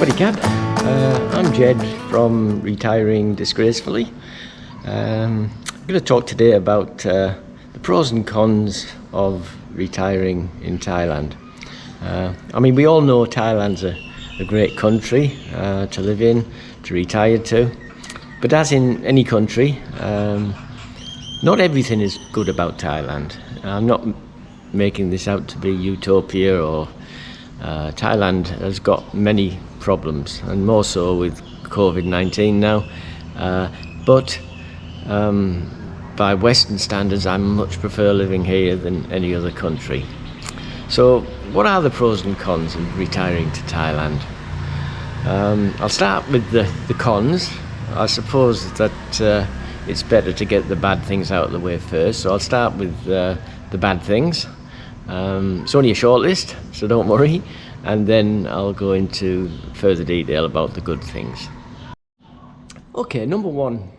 Swaddy Cat. I'm Jed from Retiring Disgracefully. I'm going to talk today about the pros and cons of retiring in Thailand. We all know Thailand's a great country to live in, to retire to, but as in any country, not everything is good about Thailand. I'm not making this out to be utopia or Thailand has got many problems, and more so with COVID-19 now, but by Western standards I much prefer living here than any other country. So what are the pros and cons of retiring to Thailand? I'll start with the cons. I suppose that it's better to get the bad things out of the way first, so I'll start with the bad things. It's only a short list, so don't worry, and then I'll go into further detail about the good things. Okay, number one,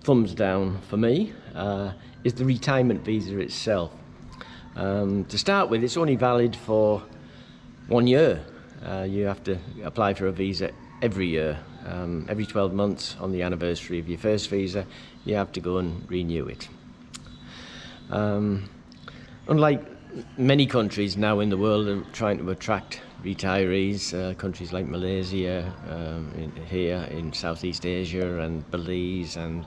thumbs down for me, is the retirement visa itself. To start with, it's only valid for 1 year. You have to apply for a visa every year. Every 12 months on the anniversary of your first visa, you have to go and renew it. Unlike many countries now in the world are trying to attract retirees, countries like Malaysia, here in Southeast Asia, and Belize and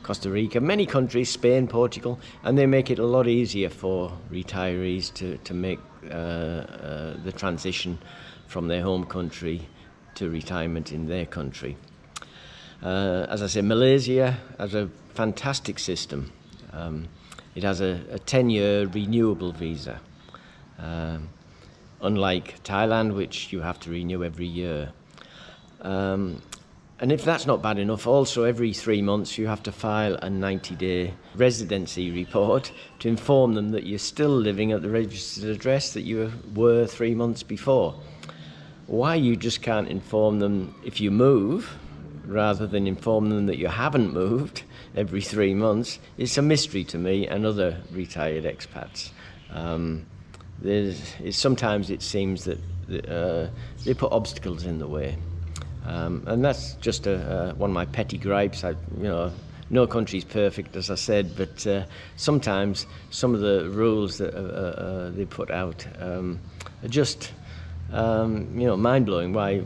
Costa Rica, many countries, Spain, Portugal, and they make it a lot easier for retirees to make the transition from their home country to retirement in their country. As I said, Malaysia has a fantastic system. It has a 10-year renewable visa, unlike Thailand, which you have to renew every year. And if that's not bad enough, also every 3 months you have to file a 90-day residency report to inform them that you're still living at the registered address that you were 3 months before. Why you just can't inform them if you move, rather than inform them that you haven't moved every 3 months, is a mystery to me and other retired expats. Sometimes it seems that they put obstacles in the way, and that's just one of my petty gripes. No country's perfect, as I said, but sometimes some of the rules that they put out are just mind-blowing. Why,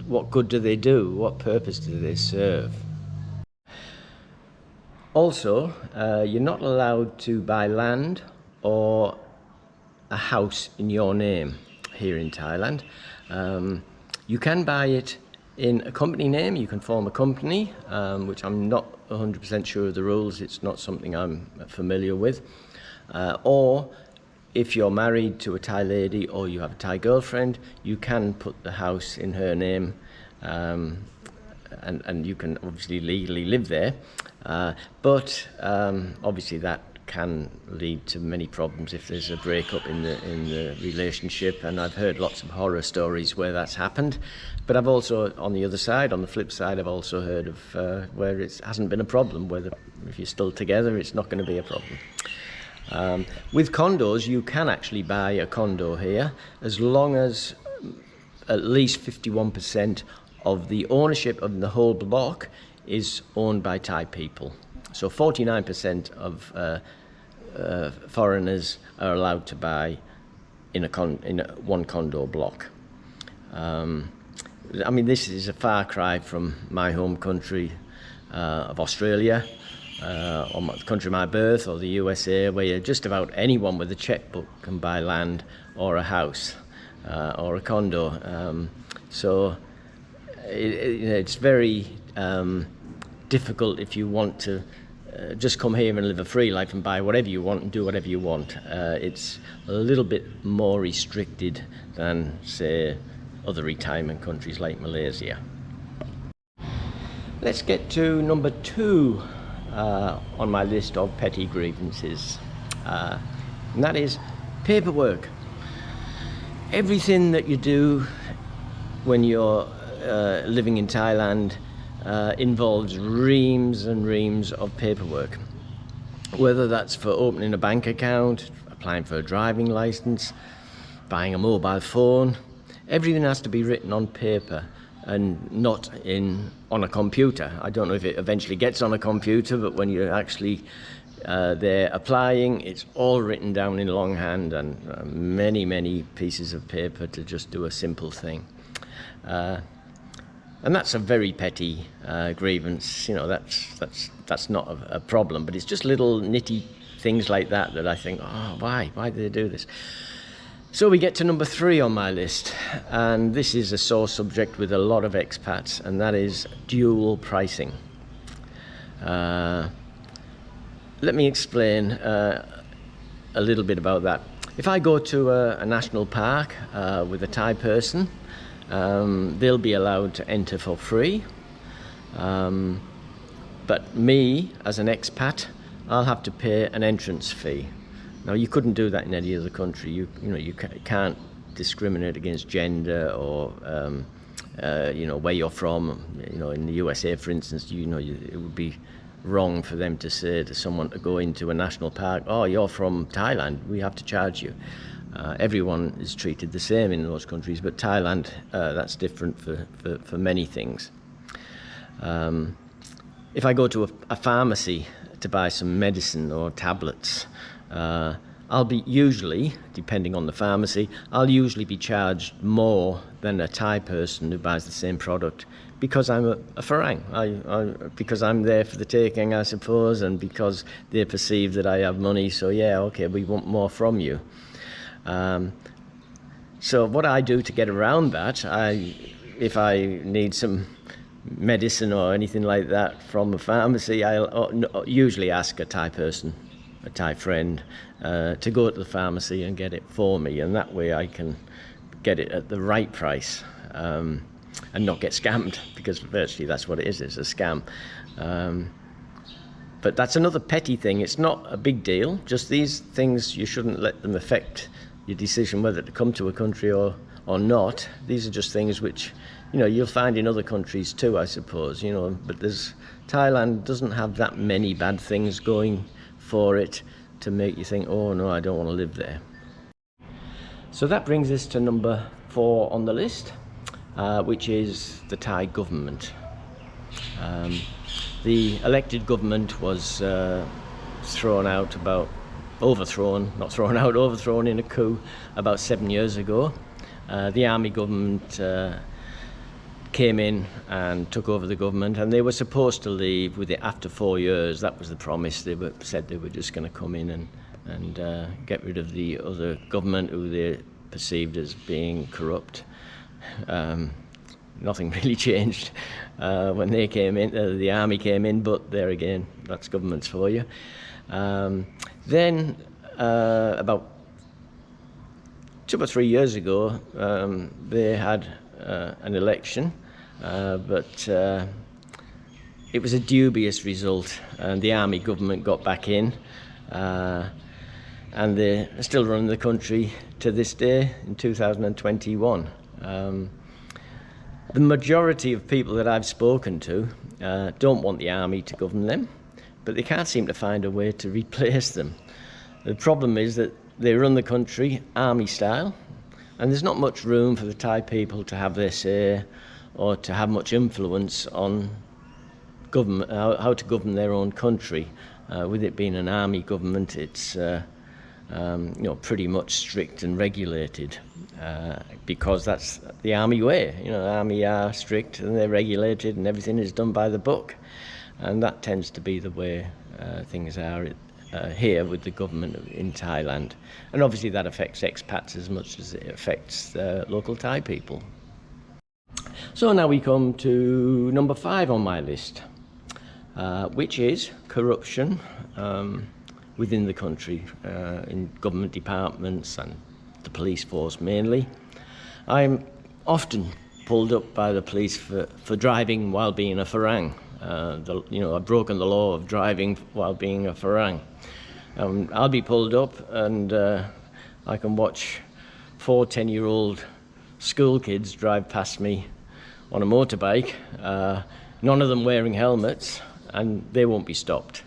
what good do they do? What purpose do they serve? Also, you're not allowed to buy land or a house in your name here in Thailand. You can buy it in a company name. You can form a company, which I'm not 100% sure of the rules. It's not something I'm familiar with. Or if you're married to a Thai lady or you have a Thai girlfriend, you can put the house in her name, and you can obviously legally live there. But obviously that can lead to many problems if there's a breakup in the relationship, and I've heard lots of horror stories where that's happened. But I've also, on the flip side, I've also heard of where it hasn't been a problem, whether if you're still together, it's not going to be a problem. With condos, you can actually buy a condo here as long as at least 51% of the ownership of the whole block is owned by Thai people. So 49% of foreigners are allowed to buy in one condo block. This is a far cry from my home country of Australia, or the country of my birth, or the USA, where just about anyone with a checkbook can buy land or a house or a condo. So it's very difficult if you want to just come here and live a free life and buy whatever you want and do whatever you want. It's a little bit more restricted than, say, other retirement countries like Malaysia. Let's get to number 2 on my list of petty grievances, and that is paperwork. Everything that you do when you're living in Thailand involves reams and reams of paperwork, whether that's for opening a bank account, applying for a driving license, buying a mobile phone. everything has to be written on paper and not on a computer. I don't know if it eventually gets on a computer, but when you're actually there applying, it's all written down in longhand and many pieces of paper to just do a simple thing. And that's a very petty grievance. That's not a problem, but it's just little nitty things like that I think, oh, why do they do this? So we get to number 3 on my list, and this is a sore subject with a lot of expats, and that is dual pricing. Let me explain a little bit about that. If I go to a national park with a Thai person, they'll be allowed to enter for free. But me, as an expat, I'll have to pay an entrance fee. Now, you couldn't do that in any other country. You can't discriminate against gender or where you're from. In the USA, for instance, it would be wrong for them to say to someone to go into a national park, oh, you're from Thailand, we have to charge you. Everyone is treated the same in those countries, but Thailand, that's different for many things. If I go to a pharmacy to buy some medicine or tablets, I'll be usually, depending on the pharmacy, I'll usually be charged more than a Thai person who buys the same product, because I'm a Farang, because I'm there for the taking, I suppose, and because they perceive that I have money, so yeah, okay, we want more from you. So what I do to get around that, if I need some medicine or anything like that from a pharmacy, I'll usually ask a Thai person, a Thai friend, to go to the pharmacy and get it for me, and that way I can get it at the right price and not get scammed, because virtually that's what it is, it's a scam. But that's another petty thing. It's not a big deal, just these things, you shouldn't let them affect your decision whether to come to a country or not. These are just things which you'll find in other countries too, I suppose, but Thailand doesn't have that many bad things going for it to make you think, oh no, I don't want to live there. So that brings us to number 4 on the list, which is the Thai government. The elected government was overthrown in a coup about 7 years ago. The army government came in and took over the government, and they were supposed to leave with it after 4 years. That was the promise. They said they were just going to come in and get rid of the other government who they perceived as being corrupt. Nothing really changed when they came in. The army came in, but there again, that's governments for you. Then about 2 or 3 years ago, they had an election, but it was a dubious result, and the army government got back in, and they're still running the country to this day in 2021. The majority of people that I've spoken to don't want the army to govern them, but they can't seem to find a way to replace them. The problem is that they run the country army style, and there's not much room for the Thai people to have their say or to have much influence on government, how to govern their own country. With it being an army government, it's pretty much strict and regulated, because that's the army way. The army are strict and they're regulated, and everything is done by the book, and that tends to be the way things are here with the government in Thailand. And obviously that affects expats as much as it affects local Thai people. So now we come to number 5 on my list, which is corruption within the country, in government departments and the police force mainly. I'm often pulled up by the police for driving while being a Farang. I've broken the law of driving while being a Farang. I'll be pulled up, and I can watch 4 10-year-old school kids drive past me on a motorbike, none of them wearing helmets, and they won't be stopped.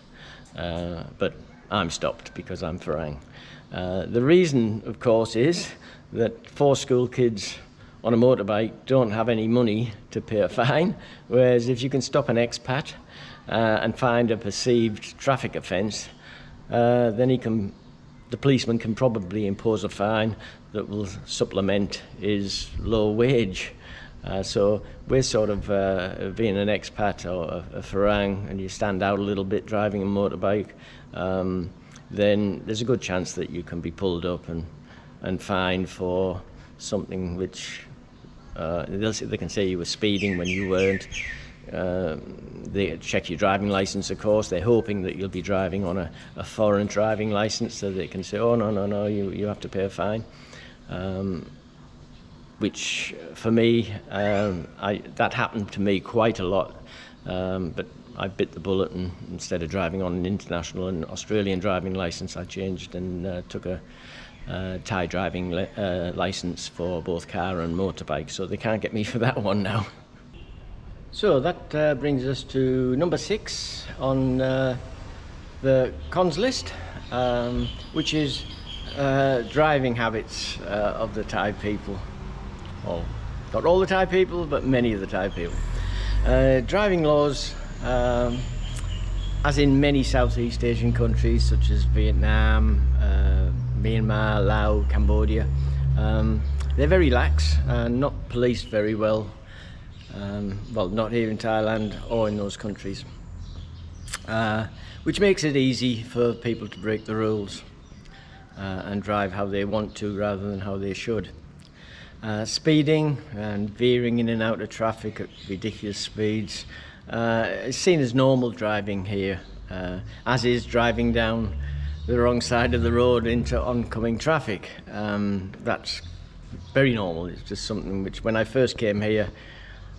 But I'm stopped because I'm Farang. The reason, of course, is that 4 school kids on a motorbike don't have any money to pay a fine, whereas if you can stop an expat and find a perceived traffic offence, then the policeman can probably impose a fine that will supplement his low wage. So we're sort of, being an expat or a Farang, and you stand out a little bit driving a motorbike, then there's a good chance that you can be pulled up and fined for something which they can say you were speeding when you weren't. They check your driving license, of course. They're hoping that you'll be driving on a foreign driving license, so they can say, oh, no, you have to pay a fine. Which, for me, that happened to me quite a lot. But I bit the bullet, and instead of driving on an international and Australian driving license, I changed and took a Thai driving license for both car and motorbike, so they can't get me for that one now. So that brings us to number 6 on the cons list, which is driving habits of the Thai people. Well, not all the Thai people, but many of the Thai people. Driving laws, as in many Southeast Asian countries such as Vietnam, Myanmar, Laos, Cambodia, they're very lax and not policed very well. Well, not here in Thailand or in those countries, which makes it easy for people to break the rules and drive how they want to rather than how they should. Speeding and veering in and out of traffic at ridiculous speeds is seen as normal driving here, as is driving down the wrong side of the road into oncoming traffic. That's very normal. It's just something which, when I first came here,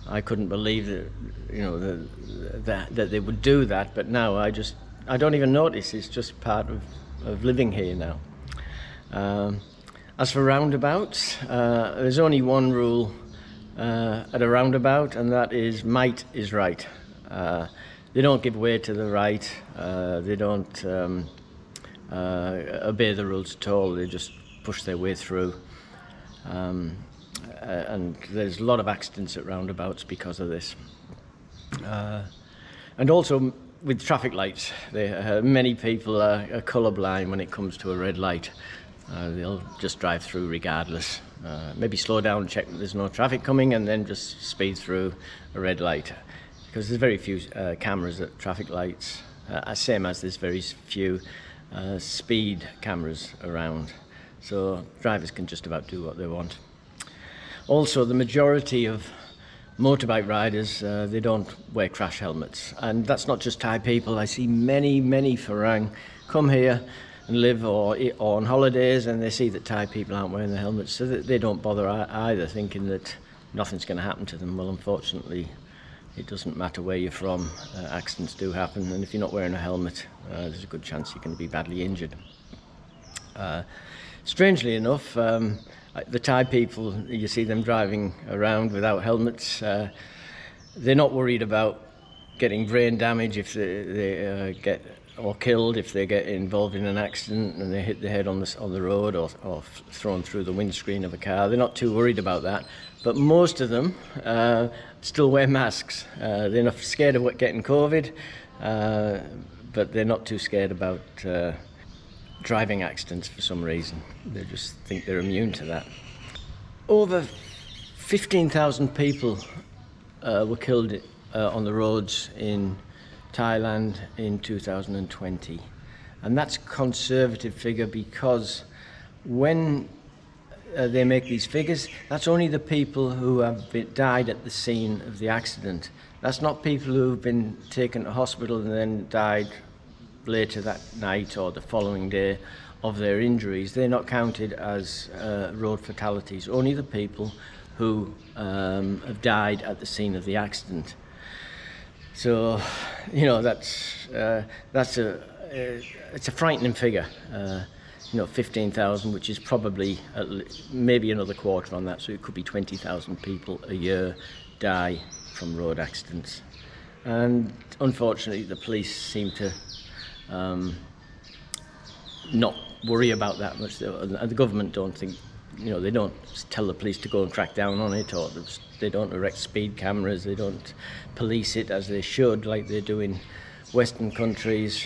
I couldn't believe that, that they would do that, but now I don't even notice. It's just part of living here now. As for roundabouts, there's only one rule at a roundabout, and that is might is right. They don't give way to the right. They don't obey the rules at all. They just push their way through. And there's a lot of accidents at roundabouts because of this. And also with traffic lights, many people are colourblind when it comes to a red light. They'll just drive through regardless. Maybe slow down and check that there's no traffic coming, and then just speed through a red light. Because there's very few cameras at traffic lights, same as there's very few speed cameras around. So drivers can just about do what they want. Also, the majority of motorbike riders, they don't wear crash helmets. And that's not just Thai people. I see many Farang come here and live or on holidays, and they see that Thai people aren't wearing the helmets, so that they don't bother either, thinking that nothing's going to happen to them. Well, unfortunately, it doesn't matter where you're from. Accidents do happen, and if you're not wearing a helmet, there's a good chance you can be badly injured. Strangely enough, the Thai people, you see them driving around without helmets. They're not worried about getting brain damage if they get, or killed if they get involved in an accident and they hit their head on the road or thrown through the windscreen of a car. They're not too worried about that. But most of them still wear masks. They're not scared of getting COVID, but they're not too scared about driving accidents for some reason. They just think they're immune to that. Over 15,000 people were killed on the roads in Thailand in 2020, and that's a conservative figure, because when they make these figures, that's only the people who have died at the scene of the accident. That's not people who've been taken to hospital and then died later that night or the following day of their injuries. They're not counted as road fatalities, only the people who have died at the scene of the accident. So, that's it's a frightening figure. 15,000, which is probably maybe another quarter on that. So it could be 20,000 people a year die from road accidents. And unfortunately, the police seem to not worry about that much. The government don't think they don't tell the police to go and crack down on it, or they don't erect speed cameras, they don't police it as they should, like they do in Western countries.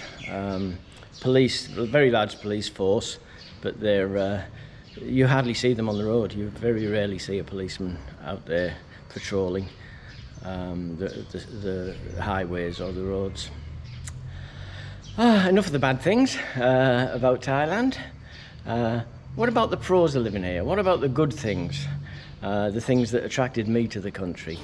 Police, a very large police force, but you hardly see them on the road. You very rarely see a policeman out there patrolling the highways or the roads. Enough of the bad things about Thailand. What about the pros of living here? What about the good things? The things that attracted me to the country?